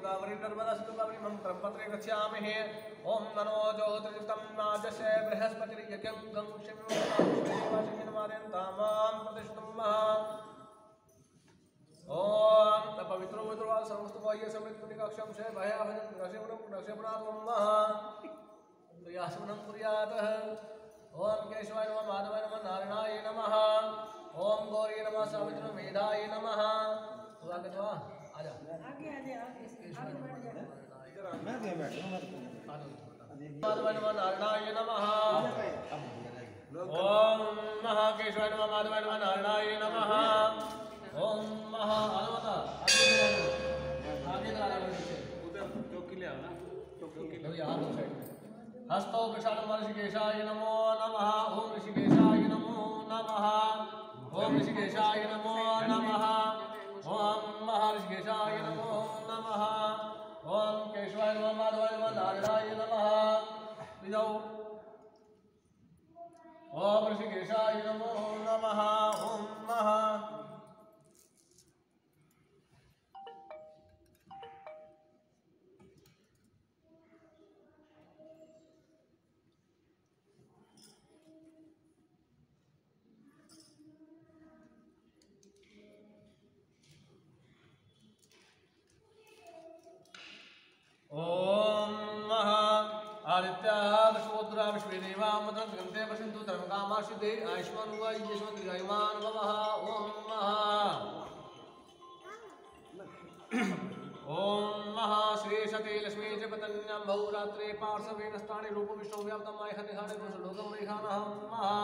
गोदावरी नर्मदा सिंधु कावेरी ब्रह्मपुत्रे गच्छामहे। ओम नमो ज्योतिर्युक्तं नाजसे बृहस्पतिर्यज्ञं गं शिववासिनमादयन्तामां प्रतिष्ठं ओम पवित्रो विद्रोह समस्त बाह्य समृद्ध निकक्षम से भयाभजन नक्षेपणात्मं तो यासमनं कुर्यातः। ओम केशवाय नमः माधवाय नमः नारायणाय नमः। ओम गौरी नमः सावित्री मेधाय नमः। तो आगे तो आजा आगे मैं भी बैठूं माधवाय नमः नारायणाय नमः। ओम महा केशवाय नमः माधवाय नमः नारायणाय नमः। ओम महा अलवता आगे उधर चौकी ले आओ ना चौकी ले यहाँ दो साइड में। हस्तो प्रसादं ऋषिकेशाय नमो नमः। ओम ऋषिकेशाय नमो नमः। ओम ऋषिकेशाय नमो नमः। ओम महर्षिकेशाय नमो नमः। ओम केशवाय नमः माधवाय नमः नारायणाय नमः। विजौ ओम ऋषिकेशाय नमो नमः। ओम महा ओम महा आदित्याः विश्वोत्तरा विश्वेदेवा मदं ग्रन्थे पश्यन्तु धर्मकामाश्रिते आयुष्मान् वा यशवन् दीर्घायुमान् भवः। ओम महा ओम महा श्री सती लक्ष्मी च पतन्यां बहुरात्रे पार्श्वेन स्थाने रूप विष्णु व्याप्तं मायहनिहाने पुरुषलोकं वैखानः महा।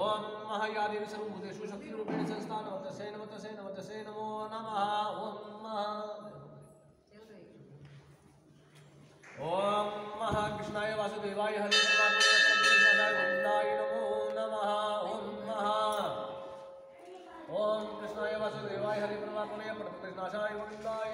ओम महा या देवी सर्वभूतेषु शक्तिरूपेण संस्थानवतसे नमो नमः। ओम महा ओम महा कृष्णाय वासुदेवाय हरे परमात्मने गोविन्दाय नमो नमः। ओम महा ओम कृष्णाय वासुदेवाय हरे परमात्मने प्रतिनाशाय गोविन्दाय